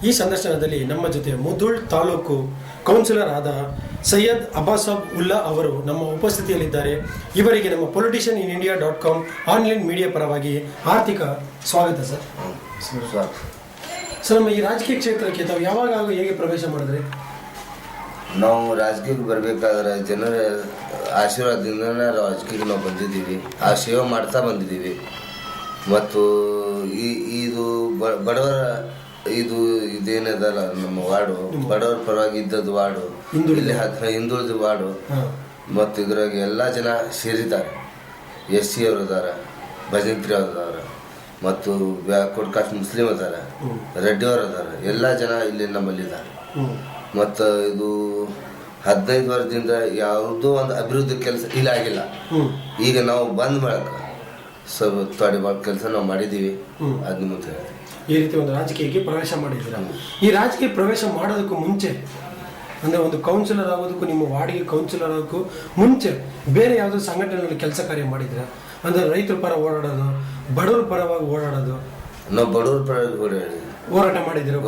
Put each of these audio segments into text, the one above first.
ಈ ಸಂದರ್ಶನದಲ್ಲಿ ನಮ್ಮ ಜೊತೆ ಮುಧೋಳ್ ತಾಲೂಕು ಕೌನ್ಸಿಲರ್ ಆದ ಸೈಯದ್ ಅಬ್ಬಾಸಾಬ್ ಉಲ್ಲಾ ಅವರು ನಮ್ಮ ಉಪಸ್ಥಿತಿಯಲ್ಲಿದ್ದಾರೆ. ಇವರಿಗೆ ನಮ್ಮ politicianinIndia.com ಆನ್ಲೈನ್ ಮೀಡಿಯಾ ಪರವಾಗಿ ಆರ್ಥಿಕ ಸ್ವಾಗತ ಸರ್. ಸರ್, ನಮ್ಮ ಈ ರಾಜಕೀಯ ಕ್ಷೇತ್ರಕ್ಕೆ ತಾವು ಯಾವಾಗ ಹೇಗೆ ಪ್ರವೇಶ ಮಾಡಿದ್ರಿ? ನಾವು ರಾಜಕೀಯಕ್ಕೆ ಬರಬೇಕಾದ್ರೆ ಜನರ ಆಶೀರ್ವಾದದಿಂದ ರಾಜಕೀಯಕ್ಕೆ ನಾವು ಬಂದಿದ್ದೀವಿ. ಆ ಸೇವೆ ಮಾಡ್ತಾ ಬಂದಿದ್ದೀವಿ. ಮತ್ತು ಇದು ಬಡವರ ಇದೇನದಲ್ಲ, ನಮ್ಮ ವಾರ್ಡು ಬಡವರ ಪರವಾಗಿ ಇದ್ದದ್ದು ವಾರ್ಡು, ಇಲ್ಲಿ ಹಿಂದುಳಿದ ವಾರ್ಡು. ಮತ್ತು ಇದ್ರಾಗ ಎಲ್ಲ ಜನ ಸೇರಿದ್ದಾರೆ. SC ಅವರು ಅದಾರ, ಭಜಂತ್ರಿ ಅವರು ಅದಾರ, ಮತ್ತು ಬ್ಯಾಕ್ವರ್ಡ್ ಕಾಸ್ಟ್ ಮುಸ್ಲಿಂ ಅದಾರ, ರೆಡ್ಡಿ ಅವರು ಅದಾರ. ಎಲ್ಲ ಜನ ಇಲ್ಲಿ ನಮ್ಮಲ್ಲಿದ್ದಾರೆ. ಮತ್ತು ಇದು 15 ವರ್ಷದಿಂದ ಯಾವುದೋ ಒಂದು ಅಭಿವೃದ್ಧಿ ಕೆಲಸ ಇಲ್ಲಿ ಆಗಿಲ್ಲ. ಈಗ ನಾವು ಬಂದ್ ಮಾಡಕ್ಕೆ ತೊಡೆ ಕೆಲಸ ನಾವು ಮಾಡಿದ್ದೀವಿ. ಅದು ಮುಂದೆ ಈ ರೀತಿ ಒಂದು ರಾಜಕೀಯಕ್ಕೆ ಪ್ರವೇಶ ಮಾಡಿದ್ದೀರ. ಈ ರಾಜಕೀಯ ಪ್ರವೇಶ ಮಾಡೋದಕ್ಕೂ ಮುಂಚೆ, ಅಂದರೆ ಒಂದು ಕೌನ್ಸಿಲರ್ ಆಗೋದಕ್ಕೂ ನಿಮ್ಮ ವಾರ್ಡಿಗೆ ಕೌನ್ಸಿಲರ್ ಆಗೋಕ್ಕೂ ಮುಂಚೆ ಬೇರೆ ಯಾವುದೋ ಸಂಘಟನೆಯಲ್ಲಿ ಕೆಲಸ ಕಾರ್ಯ ಮಾಡಿದ್ದೀರಾ? ಅಂದರೆ ರೈತರ ಪರ ಓಡಾಡೋದು, ಬಡವರ ಪರವಾಗಿ ಓಡಾಡೋದು. ನಾವು ಬಡವರ ಪರವಾಗಿ ಹೋರಾಟ ಮಾಡಿದ್ದೀರಾ?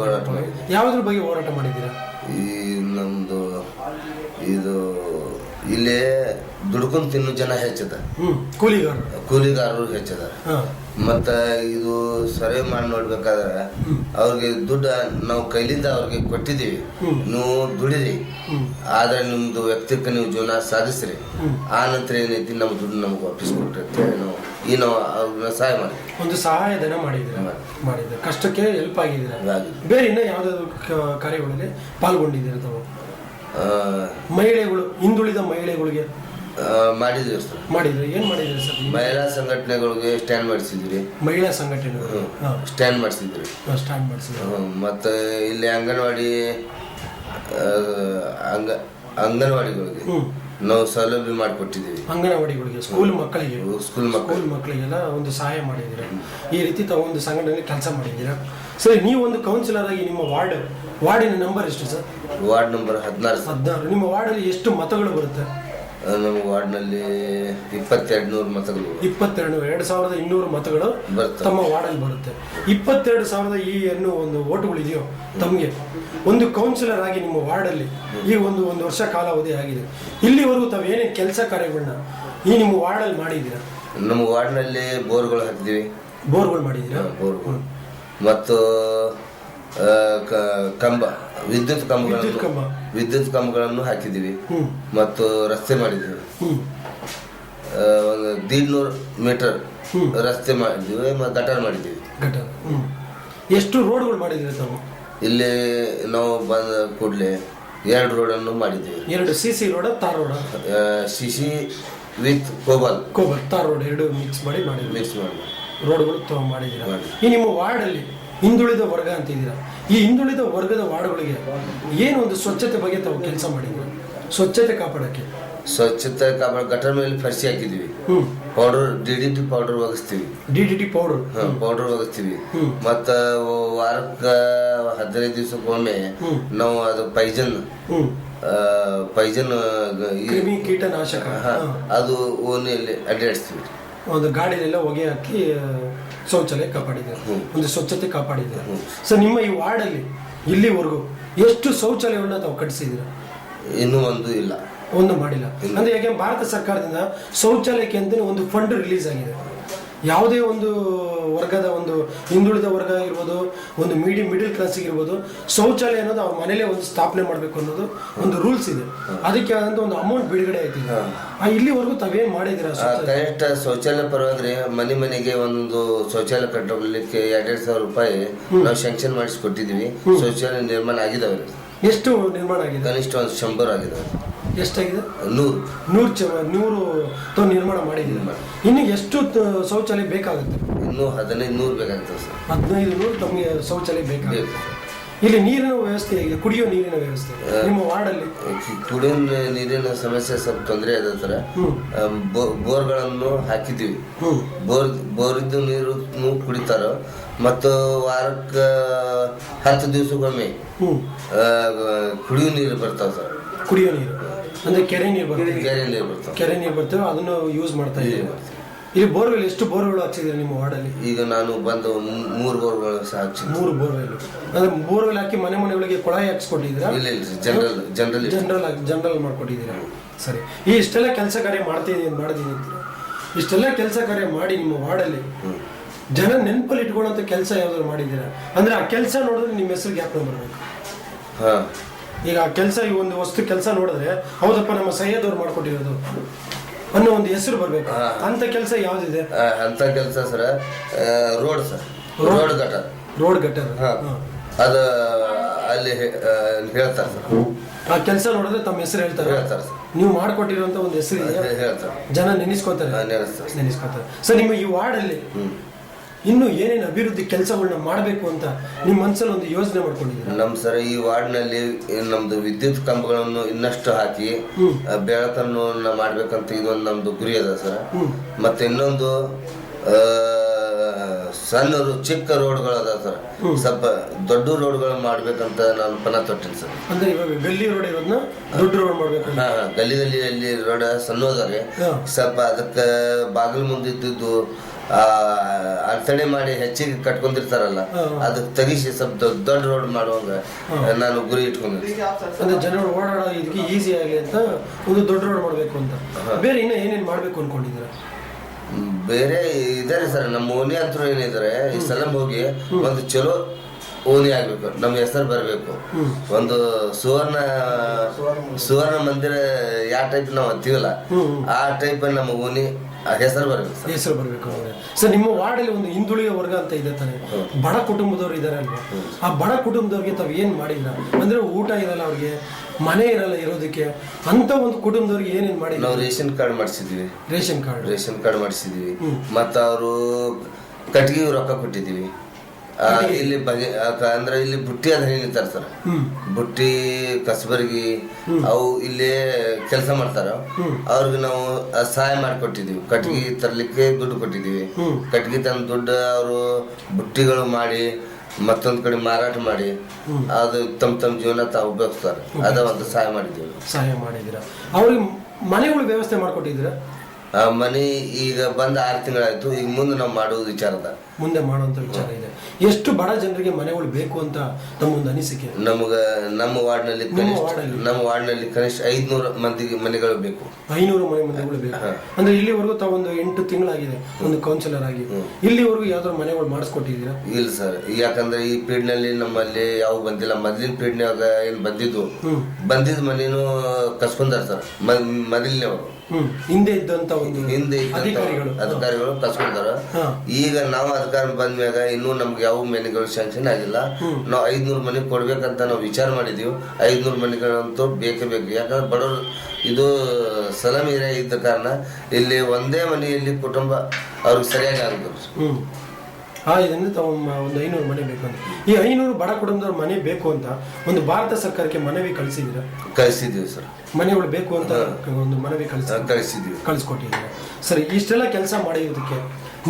ಯಾವುದ್ರ ಬಗ್ಗೆ ಹೋರಾಟ ಮಾಡಿದ್ದೀರಾ? ಈ ನಮ್ಮದು ಇದು ಇಲ್ಲೇ ದುಡ್ಕೊಂಡು ತಿನ್ನೋ ಜನ ಹೆಚ್ಚದ, ಕೂಲಿಗಾರರು ಹೆಚ್ಚದ. ಮತ್ತು ಇದು ಸರ್ವೆ ಮಾಡಿ ನೋಡ್ಬೇಕಾದ್ರೆ ಅವ್ರಿಗೆ ದುಡ್ಡು ನಾವು ಕೈಲಿಂದ ಅವ್ರಿಗೆ ಕೊಟ್ಟಿದ್ದೀವಿ. ನೀವು ದುಡಿರಿ, ಆದರೆ ನಿಮ್ಮದು ವ್ಯಕ್ತಿತ್ವ ನೀವು ಜೀವನ ಸಾಧಿಸ್ರಿ. ಆ ನಂತರ ಏನೈತಿ ನಮ್ಮ ದುಡ್ಡು ನಮ್ಗೆ ವಾಪಸ್ ಕೊಟ್ಟಿರ್ತೇವೆ. ನಾವು ಅವ್ರನ್ನ ಸಹಾಯ ಮಾಡಿ ಒಂದು ಸಹಾಯಧನ ಮಾಡಿದ್ರೆ ಕಷ್ಟಕ್ಕೆ ಹೆಲ್ಪ್ ಆಗಿದ್ದೀರಾ. ಬೇರೆ ಇನ್ನೂ ಯಾವುದಾದ್ರು ಕಾರ್ಯಗಳಲ್ಲಿ ಪಾಲ್ಗೊಂಡಿದ್ದೀರಾ ತಾವು? ಮಹಿಳೆಗಳು, ಹಿಂದುಳಿದ ಮಹಿಳೆಗಳಿಗೆ ಮಾಡಿದ್ವಿ ಸರ್. ಮಾಡಿದ್ರಿ? ಏನ್ ಮಾಡಿದ್ರಿ ಸರ್? ಮಹಿಳಾ ಸಂಘಟನೆಗಳಿಗೆ ಸ್ಟ್ಯಾಂಡ್ ಮಾಡಿಸಿದ್ರಿ. ಮಹಿಳಾ ಸಂಘಟನೆಗಳು ಸ್ಟ್ಯಾಂಡ್ ಮಾಡಿಸಿದ್ರಿ. ಮತ್ತು ಇಲ್ಲಿ ಅಂಗನವಾಡಿಗಳಿಗೆ ನಾವು ಸೌಲಭ್ಯ ಮಾಡಿಕೊಟ್ಟಿದ್ದೀವಿ. ಅಂಗನವಾಡಿಗಳಿಗೆ, ಸ್ಕೂಲ್ ಮಕ್ಕಳಿಗೆಲ್ಲ ಒಂದು ಸಹಾಯ ಮಾಡಿದ್ದೀರಾ. ಈ ರೀತಿ ತಾವು ಒಂದು ಸಂಘಟನೆಯಲ್ಲಿ ಕೆಲಸ ಮಾಡಿದ್ದೀರಾ. ಸರಿ, ನೀವು ಒಂದು ಕೌನ್ಸಿಲರ್ ಆಗಿ ನಿಮ್ಮ ವಾರ್ಡಿನ ನಂಬರ್ ಎಷ್ಟು ಸರ್? Ward number 16. ನಿಮ್ಮ ವಾರ್ಡಲ್ಲಿ ಎಷ್ಟು ಮತಗಳು ಬರುತ್ತೆ? ನಮ್ಮ ವಾರ್ಡ್ನಲ್ಲಿ 2200 ಮತಗಳು. 22,200 ಮತಗಳು ತಮ್ಮ ವಾರ್ಡಲ್ಲಿ ಬರುತ್ತೆ. 22,000 ಒಂದು ಓಟುಗಳಿದೆಯೋ ತಮಗೆ, ಒಂದು ಕೌನ್ಸಿಲರ್ ಆಗಿ ನಿಮ್ಮ ವಾರ್ಡಲ್ಲಿ ಈ ಒಂದು ವರ್ಷ ಕಾಲಾವಧಿ ಆಗಿದೆ. ಇಲ್ಲಿವರೆಗೂ ತಾವು ಏನೇನು ಕೆಲಸ ಕಾರ್ಯಗಳನ್ನ ಈ ನಿಮ್ಮ ವಾರ್ಡಲ್ಲಿ ಮಾಡಿದ್ದೀರಾ? ನಮ್ಮ ವಾರ್ಡ್ನಲ್ಲಿ ಬೋರ್ಗಳು ಹಾಕಿದ್ದೀವಿ. ಬೋರ್ಗಳು ಮಾಡಿದ್ದೀರಾ? ಬೋರ್ಗಳು ಮತ್ತು ವಿದ್ಯುತ್ ಕಂಬಗಳನ್ನು ಹಾಕಿದ್ದೀವಿ. ಮತ್ತು ರಸ್ತೆ ಮಾಡಿದ್ದೀವಿ. 150 ಮೀಟರ್ ರಸ್ತೆ ಮಾಡಿದ್ದೀವಿ. ಮತ್ತು ಗಟಾರ್ ಮಾಡಿದ್ದೀವಿ. ಎಷ್ಟು ರೋಡ್ಗಳು ಮಾಡಿದ್ದೀವಿ ತಾವು? ಇಲ್ಲಿ ನಾವು ಬಂದ ಕೂಡಲೇ 2 ರೋಡನ್ನು ಮಾಡಿದ್ದೀವಿ. 2 CC ರೋಡ, tar road? CC with cobble tar road 2 mix ಮಾಡಿ ರೋಡ್ಗಳು ಮಾಡಿದ್ದೀರಾ. ಈ ನಿಮ್ಮ ವಾರ್ಡಲ್ಲಿ ಹಿಂದುಳಿದ ವರ್ಗ ಅಂತಿದ್ದೀರಾ. ಈ ಹಿಂದುಳಿದ ವರ್ಗದ ವಾರ್ಡ್ಗಳಿಗೆ ಏನು ಒಂದು ಸ್ವಚ್ಛತೆ ಬಗ್ಗೆ ತಾವು ಕೆಲಸ ಮಾಡಿದ್ದೀರಾ? ಸ್ವಚ್ಛತೆ ಕಾಪಾಡಕ್ಕೆ ಗಟರ್ ಮೇಲೆ ಫರ್ಸಿ ಹಾಕಿದ್ದೀವಿ. ಪೌಡರ್ DDT ಪೌಡರ್ ಒಗಿಸ್ತೀವಿ. ಪೌಡರ್ ಒಗಿಸ್ತೀವಿ. ಮತ್ತು ವಾರಕ್ಕೆ 15 ದಿವಸಕ್ಕೊಮ್ಮೆ ನಾವು ಅದು ಪೈಜನ್ ಕೀಟನಾಶಕ ಅದು ಓಣಿಯಲ್ಲಿ ಅಡ್ಡಾಡಿಸ್ತೀವಿ. ಒಂದು ಗಾಡಿಯಲ್ಲೆಲ್ಲ ಹೊಗೆ ಹಾಕಿ ಶೌಚಾಲಯ ಕಾಪಾಡಿದ್ದಾರೆ, ಒಂದು ಸ್ವಚ್ಛತೆ ಕಾಪಾಡಿದ್ದಾರೆ. ಸೊ ನಿಮ್ಮ ಈ ವಾರ್ಡಲ್ಲಿ ಇಲ್ಲಿವರೆಗೂ ಎಷ್ಟು ಶೌಚಾಲಯಗಳನ್ನ ತಾವು ಕಟ್ಟಿಸಿದ್ದೀರಾ? ಇನ್ನೂ ಒಂದು ಮಾಡಿಲ್ಲ. ಅಂದ್ರೆ ಯಾಕೆ ಭಾರತ ಸರ್ಕಾರದಿಂದ ಶೌಚಾಲಯಕ್ಕೆ ಅಂತ ಒಂದು ಫಂಡ್ ರಿಲೀಸ್ ಆಗಿದೆ. ಯಾವುದೇ ಒಂದು ವರ್ಗದ, ಒಂದು ಹಿಂದುಳಿದ ವರ್ಗ ಇರ್ಬೋದು, ಒಂದು ಮಿಡಿಲ್ ಕ್ಲಾಸ್ ಇರ್ಬೋದು, ಶೌಚಾಲಯ ಅನ್ನೋದು ಅವ್ರ ಮನೇಲೆ ಒಂದು ಸ್ಥಾಪನೆ ಮಾಡಬೇಕು ಅನ್ನೋದು ಒಂದು ರೂಲ್ಸ್ ಇದೆ. ಅದಕ್ಕೆ ಆದಂತ ಒಂದು ಅಮೌಂಟ್ ಬಿಡುಗಡೆ ಆಯ್ತಿದೆ. ಇಲ್ಲಿವರೆಗೂ ತಾವೇನ್ ಮಾಡಿದ್ದೀರಾ? ಕರೆಕ್ಟ್ ಶೌಚಾಲಯ ಪರವಾಗಿ ಮನೆಗೆ ಒಂದು ಶೌಚಾಲಯ ಕಟ್ಟಲಿಕ್ಕೆ 2,000 ರೂಪಾಯಿ ನಾವು ಸ್ಯಾಂಕ್ಷನ್ ಮಾಡಿಸ್ಕೊಟ್ಟಿದ್ದೀವಿ. ಶೌಚಾಲಯ ನಿರ್ಮಾಣ ಆಗಿದಾವೆ. ಎಷ್ಟು ನಿರ್ಮಾಣ ಆಗಿದೆ? ಕನಿಷ್ಠ ಒಂದು 100 ಆಗಿದಾವೆ. ಎಷ್ಟಾಗಿದೆ? 100 ನಿರ್ಮಾಣ ಮಾಡಿದ್ದೀವಿ. ಇನ್ನು ಎಷ್ಟು ಶೌಚಾಲಯ ಬೇಕಾಗುತ್ತೆ? ಇನ್ನೂ 1,500 ಬೇಕಾಗುತ್ತೆ ಸರ್. 1,500 ತಮಗೆ ಶೌಚಾಲಯ ಬೇಕಾಗುತ್ತೆ. ಇಲ್ಲಿ ನೀರಿನ ವ್ಯವಸ್ಥೆ ಹೇಗಿದೆ? ಕುಡಿಯೋ ನೀರಿನ ವ್ಯವಸ್ಥೆ ನಿಮ್ಮ ವಾರ್ಡಲ್ಲಿ? ಕುಡಿಯೋ ನೀರಿನ ಸಮಸ್ಯೆ ಸ್ವಲ್ಪ ತೊಂದರೆ ಆದ ಥರ ಬೋರ್ಗಳನ್ನು ಹಾಕಿದ್ದೀವಿ. ಬೋರಿದ್ದು ನೀರು ಕುಡಿತಾರ. ಮತ್ತು ವಾರಕ್ಕೆ 10 ದಿವಸಕ್ಕೊಮ್ಮೆ ಕುಡಿಯೋ ನೀರು ಬರ್ತಾವೆ ಸರ್. ಕುಡಿಯೋ ನೀರು ಅಂದ್ರೆ ಕೆರೆ ನೀರು ಬರ್ತವೆ. ಕೆರೆ ನೀರು ಬರ್ತವೆ. ಅದನ್ನು ಯೂಸ್ ಮಾಡ್ತಾ ಇದ್ದೀವಿ. ಇಲ್ಲಿ ಬೋರ್ವೆಲ್ ಎಷ್ಟು ಬೋರ್ವೆಲ್ ಹಾಕ್ಸಿದ್ದೀರಾ ನಿಮ್ಮ ವಾರ್ಡಲ್ಲಿ? ಈಗ ನಾನು ಬಂದು 3 ಬೋರ್ಗಳು ಹಾಕ್ಸಿ. 3 ಬೋರ್ವೆಲ್ ಅಂದ್ರೆ ಬೋರ್ವೆಲ್ ಹಾಕಿ ಮನೆ ಮನೆಗಳಿಗೆ ಕೊಳಾಯಿ ಹಾಕ್ಸ್ಕೊಟ್ಟಿದ್ದೀರಾ? ಇಲ್ಲ ಜನರಲ್ ಮಾಡ್ಕೊಟ್ಟಿದ್ದೀರಾ? ಸರಿ. ಈ ಇಷ್ಟೆಲ್ಲ ಕೆಲಸ ಕಾರ್ಯ ಮಾಡಿದ್ದೀನಿ ಇಷ್ಟೆಲ್ಲ ಕೆಲಸ ಕಾರ್ಯ ಮಾಡಿ ನಿಮ್ಮ ವಾರ್ಡಲ್ಲಿ ಜನ ನೆನಪಲ್ಲಿ ಇಟ್ಕೊಳ್ಳೋಂಥ ಕೆಲಸ ಯಾವ್ದಾದ್ರು ಮಾಡಿದ್ದೀರಾ? ಅಂದ್ರೆ ಆ ಕೆಲಸ ನೋಡಿದ್ರೆ ನಿಮ್ಮ ಹೆಸರು ಜ್ಞಾಪನ ಬರಬೇಕು. ಈಗ ಆ ಕೆಲಸ, ಈ ಒಂದು ವಸ್ತು ಕೆಲಸ ನೋಡಿದ್ರೆ ಹೌದಪ್ಪ ನಮ್ಮ ಸೈಯದ್ ಅವ್ರು ಮಾಡ್ಕೊಟ್ಟಿರೋದು ಅನ್ನೋ ಒಂದು ಹೆಸರು ಬರ್ಬೇಕು. ಅಂತ ಕೆಲಸ ಯಾವ್ದಿದೆ? ಅಂತ ಕೆಲಸ ಸರ್ ರೋಡ್ ಗಟರ್ ಅದು ಅಲ್ಲಿ ಹೇಳ್ತಾರೆ ಸರ್. ಆ ಕೆಲಸ ನೋಡಿದ್ರೆ ತಮ್ಮ ಹೆಸರು ಹೇಳ್ತಾರೆ ಸರ್. ನೀವು ಮಾಡ್ಕೊಟ್ಟಿರುವಂತ ಒಂದು ಹೆಸರು ಹೇಳ್ತಾರೆ, ಜನ ನೆನೆಸ್ಕೋತಾರೆ. ಸರ್, ನಿಮ್ಮ ಈ ವಾರ್ಡಲ್ಲಿ ಇನ್ನು ಏನೇನು ಅಭಿವೃದ್ಧಿ ಕೆಲಸಗಳನ್ನ ಮಾಡಬೇಕು ಅಂತ ನಿಮ್ಮ ಮನಸ್ಸಲ್ಲಿ ಒಂದು ಯೋಜನೆ ಮಾಡ್ಕೊಂಡಿದ್ದೀರಾ? ನಮ್ ಸರ್ ಈ ವಾರ್ಡ್ನಲ್ಲಿ ನಮ್ದು ವಿದ್ಯುತ್ ಕಂಬಗಳನ್ನು ಇನ್ನಷ್ಟು ಹಾಕಿ ಬೆಳಕನ್ನು ಮಾಡ್ಬೇಕಂತ ಇದೊಂದು ನಮ್ದು ಗುರಿ ಅದ ಸರ್. ಮತ್ತೆ ಇನ್ನೊಂದು ಸಣ್ಣ ಚಿಕ್ಕ ರೋಡ್ಗಳು ಅದ ಸರ್, ಸ್ವಲ್ಪ ದೊಡ್ಡ ರೋಡ್ಗಳು ಮಾಡ್ಬೇಕಂತ ನಾನು ಪಣ ತೊಟ್ಟಿನಿ ಸರ್. ಅಂದ್ರೆ ಇವಾಗ ಗಲ್ಲಿ ರೋಡ್ ಇರೋದನ್ನ ದೊಡ್ಡ ರೋಡ್ ಮಾಡ್ಬೇಕು. ಗಲ್ಲಿದಲ್ಲಿ ಅಲ್ಲಿ ರೋಡ್ ಸಣ್ಣದಾರೆ, ಸ್ವಲ್ಪ ಅದಕ್ಕೆ ಬಾಗಿಲು ಮುಂದಿದ್ದು ಅಡತಡೆ ಮಾಡಿ ಹೆಚ್ಚಿಗೆ ಕಟ್ಕೊಂಡಿರ್ತಾರಲ್ಲ, ಅದಕ್ಕೆ ತೆಗಿಸಿ ಸ್ವಲ್ಪ ದೊಡ್ಡ ರೋಡ್ ಮಾಡುವಾಗ ನಾನು ಗುರಿ ಇಟ್ಕೊಂಡಿದ್ದೆ. ಅಂದ್ರೆ ಜನರು ಓಡಾಡೋ ಇದಕ್ಕೆ ಈಸಿ ಆಗಲಿ ಅಂತ ಒಂದು ದೊಡ್ಡ ರೋಡ್ ಮಾಡಬೇಕು ಅಂತ. ಬೇರೆ ಇನ್ನ ಏನೇನು ಮಾಡ್ಬೇಕು ಅನ್ಕೊಂಡಿದ್ದೀರಾ? ಬೇರೆ ಇದಾರೆ ಸರ್, ನಮ್ಮ ಓಣಿ ಅಂತೂ ಏನಿದ್ದಾರೆ ಈ ಸಲ ಹೋಗಿ ಒಂದು ಚಲೋ ಓಣಿ ಆಗ್ಬೇಕು, ನಮ್ಮ ಹೆಸರು ಬರಬೇಕು. ಒಂದು ಸುವರ್ಣ ಮಂದಿರ ಯಾವ ಟೈಪ್ ನಾವು ಅಂತೀವಲ್ಲ ಆ ಟೈಪ್ ನಮ್ಮ ಓಣಿ ಹೆಸರು ಬರಬೇಕು. ಸರ್, ನಿಮ್ಮ ವಾರ್ಡಲ್ಲಿ ಒಂದು ಹಿಂದುಳಿದ ವರ್ಗ ಅಂತ ಇದೆ ತಾನೆ, ಬಡ ಕುಟುಂಬದವ್ರು ಇದಾರೆ ಅಲ್ವಾ? ಆ ಬಡ ಕುಟುಂಬದವ್ರಿಗೆ ತಾವು ಏನ್ ಮಾಡಿದ್ರ? ಅಂದ್ರೆ ಊಟ ಇರಲ್ಲ ಅವ್ರಿಗೆ, ಮನೆ ಇರಲ್ಲ ಇರೋದಕ್ಕೆ, ಅಂತ ಒಂದು ಕುಟುಂಬದವ್ರಿಗೆ ಏನೇನ್ ಮಾಡಿ? ನಾವು ರೇಷನ್ ಕಾರ್ಡ್ ಮಾಡಿಸಿದ್ವಿ. ರೇಷನ್ ಕಾರ್ಡ್ ಮಾಡಿಸಿದ್ವಿ. ಮತ್ತ ಅವರು ಕಟ್ಗೆ ರೊಕ್ಕ ಕೊಟ್ಟಿದ್ದೀವಿ. ಇಲ್ಲಿ ಅಂದ್ರೆ ಇಲ್ಲಿ ಬುಟ್ಟಿ ಅದ ನಿಂತಾರ ಸರ್, ಬುಟ್ಟಿ ಕಸಬರ್ಗಿ ಅವು ಇಲ್ಲೇ ಕೆಲಸ ಮಾಡ್ತಾರ. ಅವ್ರಿಗೆ ನಾವು ಸಹಾಯ ಮಾಡಿಕೊಟ್ಟಿದೀವಿ. ಕಟ್ಗಿ ತರ್ಲಿಕ್ಕೆ ದುಡ್ಡು ಕೊಟ್ಟಿದೀವಿ. ಕಟ್ಗಿ ತಂದ ದುಡ್ಡು ಅವರು ಬುಟ್ಟಿಗಳು ಮಾಡಿ ಮತ್ತೊಂದ್ ಕಡೆ ಮಾರಾಟ ಮಾಡಿ ಅದು ತಮ್ಮ ಜೀವನ ತಾವು ಉಪಯೋಗಿಸ್ತಾರೆ. ಅದ ಒಂದು ಸಹಾಯ ಮಾಡಿದ್ದೀರಾ? ಅವ್ರಿಗೆ ಮನೆಗಳು ವ್ಯವಸ್ಥೆ ಮಾಡ್ಕೊಟ್ಟಿದ್ದೀರಾ? ಮನೆ ಈಗ ಬಂದ 6 ತಿಂಗಳಾಯ್ತು. ಈಗ ಮುಂದೆ ನಾವು ಮಾಡುವುದು ಮುಂದೆ ಮಾಡುವಂತ ವಿಚಾರ ಇದೆ. ಎಷ್ಟು ಬಡ ಜನರಿಗೆ ಮನೆಗಳು ಬೇಕು ಅಂತ ತಮ್ಮೊಂದು ಅನಿಸಿಕೆ? ನಮ್ಮ ವಾರ್ಡ್ನಲ್ಲಿ ಕನಿಷ್ಠ 500 ಮಂದಿಗೆ ಮನೆಗಳು ಬೇಕು. 500 ಮನೆಗಳು ಬೇಕು ಅಂದ್ರೆ ಇಲ್ಲಿವರೆಗೂ ತಾವೊಂದು 8 ತಿಂಗಳಾಗಿದೆ ಒಂದು ಕೌನ್ಸಿಲರ್ ಆಗಿ, ಇಲ್ಲಿವರೆಗೂ ಯಾವ್ದಾದ್ರು ಮನೆಗಳು ಮಾಡಿಸ್ಕೊಟ್ಟಿದ್ದೀರಾ? ಇಲ್ಲ ಸರ್, ಯಾಕಂದ್ರೆ ಈ ಪೀಡ್ನಲ್ಲಿ ನಮ್ಮಲ್ಲಿ ಯಾವ ಬಂದಿಲ್ಲ. ಮೊದಲಿನ ಪೀಡ್ನಾಗ ಏನ್ ಬಂದಿದ್ದ ಮನೇನು ಕಸ್ಕೊಂಡಾರ ಸರ್ ಮೊದಲಿನವರು. ಹಿಂದೆ ಇದ್ದಂತ ಅಧಿಕಾರಿಗಳು ಕಸ್ಕೊಂಡಾರ. ಈಗ ನಾವು ಅಧಿಕಾರ ಬಂದ್ಮ್ಯಾಗ ಇನ್ನೂ ನಮ್ಗೆ ಯಾವ ಮನೆಗಳು ಸ್ಯಾಂಕ್ಷನ್ ಆಗಿಲ್ಲ. ನಾವು 500 ಮನೆ ಕೊಡ್ಬೇಕಂತ ನಾವು ವಿಚಾರ ಮಾಡಿದೀವಿ. 500 ಮನೆಗಳಂತೂ ಬೇಕೇ ಬೇಕು. ಯಾಕಂದ್ರೆ ಬಡವರು ಇದು ಸಲಮ್ ಏರಿಯಾ ಇದ್ದ ಕಾರಣ ಇಲ್ಲಿ ಒಂದೇ ಮನೆಯಲ್ಲಿ ಕುಟುಂಬ ಅವ್ರಿಗೆ ಸರಿಯಾಗಿ ಆಗುದಿಲ್ಲ. ಇದರಿಂದ ತಾವು ಒಂದು 500 ಮನೆ ಬೇಕು ಅಂತ. ಈ 500 ಬಡ ಕುಟುಂಬದವ್ರ ಮನೆ ಬೇಕು ಅಂತ ಒಂದು ಭಾರತ ಸರ್ಕಾರಕ್ಕೆ ಮನವಿ ಕಳಿಸಿದ್ದೀವಿ ಸರ್. ಮನೆಗಳು ಬೇಕು ಅಂತ ಒಂದು ಮನವಿ ಕಳಿಸ್ಕೊಟ್ಟಿದ್ದೀವಿ. ಸರಿ, ಇಷ್ಟೆಲ್ಲ ಕೆಲಸ ಮಾಡಿರೋದಕ್ಕೆ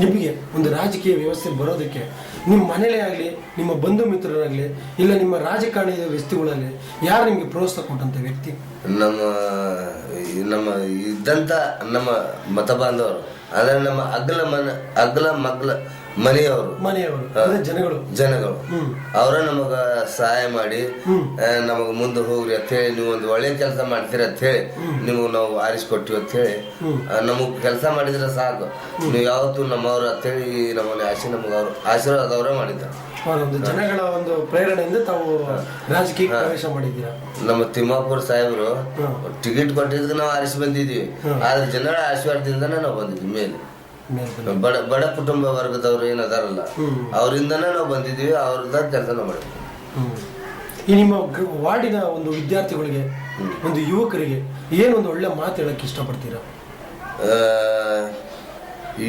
ನಿಮಗೆ ಒಂದು ರಾಜಕೀಯ ವ್ಯವಸ್ಥೆ ಬರೋದಕ್ಕೆ ನಿಮ್ಮ ಮನೇಲೇ ಆಗಲಿ, ನಿಮ್ಮ ಬಂಧು ಮಿತ್ರರಾಗಲಿ, ಇಲ್ಲ ನಿಮ್ಮ ರಾಜಕಾರಣಿ ವ್ಯಕ್ತಿಗಳಲ್ಲಿ ಯಾರು ನಿಮಗೆ ಪ್ರೋತ್ಸಾಹ ಕೊಟ್ಟಂತ ವ್ಯಕ್ತಿ? ನಮ್ಮ ಇದ್ದಂತ ನಮ್ಮ ಮತ ಬಾಂಧವರು, ಅಂದ್ರೆ ನಮ್ಮ ಅಗ್ಲ ಮಗ್ಲ ಮನೆಯವರು ಜನಗಳು ಅವರ ನಮಗ ಸಹಾಯ ಮಾಡಿ ನಮಗ ಮುಂದೆ ಹೋಗ್ರಿ ಅಂತ ಹೇಳಿ, ನೀವು ಒಂದು ಒಳ್ಳೆ ಕೆಲಸ ಮಾಡ್ತೀರ ಅಂತ ಹೇಳಿ ನೀವು ನಾವು ಆರಿಸ್ಕೊಟ್ಟಿವಿ ಅಂತ ಹೇಳಿ ನಮಗ್ ಕೆಲಸ ಮಾಡಿದ್ರೆ ಸಾಕು, ನೀವು ಯಾವತ್ತು ನಮ್ಮವ್ರು ಅಂತ ಹೇಳಿ ನಮ್ಮನೆ ಆಶೀರ್ವಾದ ಅವರೇ ಮಾಡಿದ್ದಾರೆ. ಜನಗಳ ಒಂದು ಪ್ರೇರಣೆಯಿಂದ ತಾವು ರಾಜಕೀಯ ಪ್ರವೇಶ ಮಾಡಿದ್ದೀರಾ? ನಮ್ಮ ತಿಮ್ಮಾಪುರ ಸಾಹೇಬರು ಟಿಕೆಟ್ ಕೊಟ್ಟಿದ್ದಕ್ಕೆ ನಾವು ಆರಿಸಿ ಬಂದಿದ್ದೀವಿ. ಆದ್ರೆ ಜನರ ಆಶೀರ್ವಾದದಿಂದನೇ ನಾವು ಬಂದಿದ್ವಿ. ಮೇಲೆ ಬಡ ಕುಟುಂಬ ವರ್ಗದವ್ರು ಏನದಾರಲ್ಲ ಅವರಿಂದನೇ ನಾವು ಬಂದಿದ್ದೀವಿ. ಅವ್ರದ ಕೆಲಸ ನಾವು ಮಾಡಿದ್ವಿ. ಈ ನಿಮ್ಮ ವಾರ್ಡಿನ ಒಂದು ವಿದ್ಯಾರ್ಥಿಗಳಿಗೆ, ಒಂದು ಯುವಕರಿಗೆ ಏನೊಂದು ಒಳ್ಳೆ ಮಾತು ಹೇಳಕ್ಕೆ ಇಷ್ಟಪಡ್ತೀರಾ?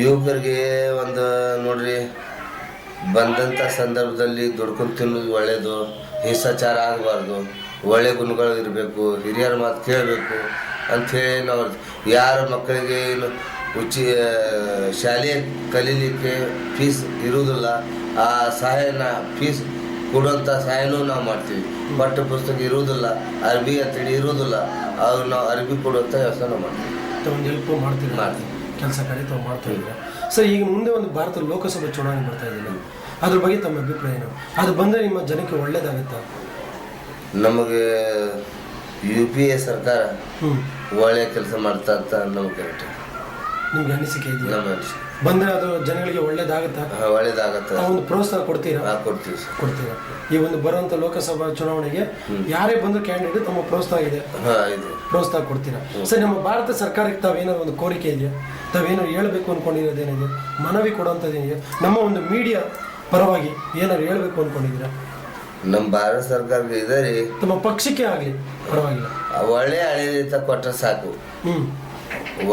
ಯುವಕರಿಗೆ ಒಂದು ನೋಡ್ರಿ, ಬಂದಂಥ ಸಂದರ್ಭದಲ್ಲಿ ದುಡ್ಕೊಂಡು ತಿನ್ನೋದು ಒಳ್ಳೇದು, ಹಿಂಸಾಚಾರ ಆಗಬಾರ್ದು, ಒಳ್ಳೆ ಗುಣಗಳು ಇರಬೇಕು, ಹಿರಿಯರ ಮಾತು ಕೇಳಬೇಕು ಅಂಥೇಳಿ ನಾವು ಯಾರ ಮಕ್ಕಳಿಗೆ ಏನು ಶಾಲೆ ಕಲೀಲಿಕ್ಕೆ ಫೀಸ್ ಇರುವುದಿಲ್ಲ, ಆ ಸಹಾಯನ ಫೀಸ್ ಕೊಡುವಂಥ ಸಹಾಯನೂ ನಾವು ಮಾಡ್ತೀವಿ. ಪಠ್ಯ ಪುಸ್ತಕ ಇರುವುದಿಲ್ಲ, ಅರ್ಬಿ ಅಂತೇಳಿ ಇರುವುದಿಲ್ಲ, ಅವ್ರು ನಾವು ಅರ್ಬಿ ಕೊಡುವಂಥ ವ್ಯವಸ್ಥೆ ನಾವು ಮಾಡ್ತೀವಿ. ಒಂದು ಹೆಲ್ಪ್ ಮಾಡ್ತೀವಿ. ಕೆಲಸ ಕಾರ್ಯ ತಾವು ಮಾಡ್ತಾ ಇದ್ದೀರಾ. ಸರ್, ಈಗ ಮುಂದೆ ಒಂದು ಭಾರತ ಲೋಕಸಭಾ ಚುನಾವಣೆ ಬರ್ತಾ ಇದ್ದೀರಾ, ಅದ್ರ ಬಗ್ಗೆ ತಮ್ಮ ಅಭಿಪ್ರಾಯ ಏನು? ಅದು ಬಂದರೆ ನಿಮ್ಮ ಜನಕ್ಕೆ ಒಳ್ಳೇದಾಗುತ್ತಾ? ನಮಗೆ UPA ಸರ್ಕಾರ ಒಳ್ಳೆಯ ಕೆಲಸ ಮಾಡ್ತಾ ಅಂತ ನಮ್ಗೆ ಕರೆಕ್ಟ್. ನಿಮ್ಗೆ ಅನಿಸಿಕೆ ಇದೆಯಾ? ನಮ್ಮ ಅನಿಸಿಕೆ ಬಂದರೆ ಅದು ಜನಗಳಿಗೆ ಒಳ್ಳೇದಾಗುತ್ತಾ? ಒಳ್ಳೇದಾಗತ್ತೆ. ಒಂದು ಪ್ರೋತ್ಸಾಹ ಕೊಡ್ತೀರಾ? ಕೊಡ್ತೀವಿ ಸರ್. ಕೊಡ್ತೀರಾ? ಈ ಒಂದು ಬರುವಂತ ಲೋಕಸಭಾ ಚುನಾವಣೆಗೆ ಯಾರೇ ಬಂದು ಕ್ಯಾಂಡಿಡೇಟ್ ತಮ್ಮ ಪ್ರೋತ್ಸಾಹ ಇದೆ, ಪ್ರೋತ್ಸಾಹ ಕೊಡ್ತೀರಾ? ಸರ್, ನಮ್ಮ ಭಾರತ ಸರ್ಕಾರಕ್ಕೆ ತಾವೇನಾದ್ರು ಒಂದು ಕೋರಿಕೆ ಇದೆಯಾ? ತಾವೇನಾದ್ರು ಹೇಳ್ಬೇಕು ಅನ್ಕೊಂಡಿರೋದೇನಿದೆ, ಮನವಿ ಕೊಡುವಂಥದ್ದೇನಿದೆ, ನಮ್ಮ ಒಂದು ಮೀಡಿಯಾ ಪರವಾಗಿ ಏನಾದ್ರು ಹೇಳ್ಬೇಕು ಅನ್ಕೊಂಡಿದ್ದೀರಾ? ನಮ್ಮ ಭಾರತ ಸರ್ಕಾರಕ್ಕೆ ಇದೆ ರೀ, ತಮ್ಮ ಪಕ್ಷಕ್ಕೆ ಆಗಲಿ ಪರವಾಗಿಲ್ಲ, ಒಳ್ಳೆ ಆಡಳಿತ ಕೊಟ್ಟರೆ ಸಾಕು.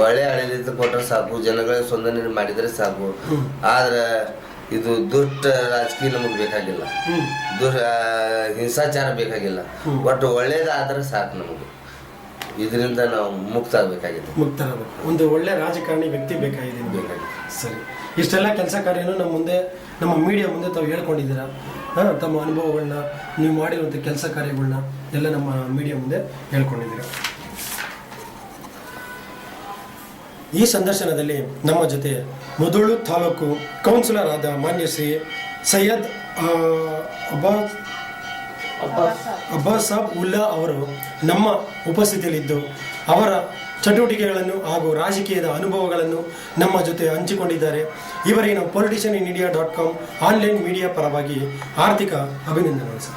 ಒಳ್ಳೆ ಆಡಳಿತ ಕೊಟ್ಟರೆ ಸಾಕು, ಜನಗಳಿಗೆ ಸ್ಪಂದನೆ ಮಾಡಿದರೆ ಸಾಕು. ಆದ್ರೆ ಇದು ದುಷ್ಟ ರಾಜಕೀಯ ನಮಗೆ ಬೇಕಾಗಿಲ್ಲ, ಹಿಂಸಾಚಾರ ಬೇಕಾಗಿಲ್ಲ. ಒಟ್ಟು ಒಳ್ಳೇದಾದ್ರೆ ಸಾಕು ನಮಗೆ. ಇದರಿಂದ ನಾವು ಮುಕ್ತ ಆಗಬೇಕಾಗಿದೆ. ಮುಕ್ತರಾಗಬೇಕು. ಒಂದು ಒಳ್ಳೆ ರಾಜಕಾರಣಿ ವ್ಯಕ್ತಿ ಬೇಕಾಗಿದೆ. ಸರಿ, ಇಷ್ಟೆಲ್ಲ ಕೆಲಸ ಕಾರ್ಯನೂ ನಮ್ಮ ಮೀಡಿಯಾ ಮುಂದೆ ತಾವು ಹೇಳ್ಕೊಂಡಿದ್ದೀರಾ. ತಮ್ಮ ಅನುಭವಗಳನ್ನ, ನೀವು ಮಾಡಿರುವಂಥ ಕೆಲಸ ಕಾರ್ಯಗಳನ್ನ ಎಲ್ಲ ನಮ್ಮ ಮೀಡಿಯಾ ಮುಂದೆ ಹೇಳ್ಕೊಂಡಿದ್ದೀರಾ. ಈ ಸಂದರ್ಶನದಲ್ಲಿ ನಮ್ಮ ಜೊತೆ ಮುಧೋಳ ತಾಲೂಕು ಕೌನ್ಸಿಲರ್ ಆದ ಮಾನ್ಯ ಶ್ರೀ ಸೈಯದ್ ಅಬ್ಬಾಸಾಬ್ ಉಲ್ಲಾ ಅವರು ನಮ್ಮ ಉಪಸ್ಥಿತಿಯಲ್ಲಿದ್ದು ಅವರ ಚಟುವಟಿಕೆಗಳನ್ನು ಹಾಗೂ ರಾಜಕೀಯದ ಅನುಭವಗಳನ್ನು ನಮ್ಮ ಜೊತೆ ಹಂಚಿಕೊಂಡಿದ್ದಾರೆ. ಇವರಿಗೆ ನಾವು politicianinIndia.com ಆನ್ಲೈನ್ ಮೀಡಿಯಾ ಪರವಾಗಿ ಆರ್ಥಿಕ ಅಭಿನಂದನೆಗಳು ಸರ್.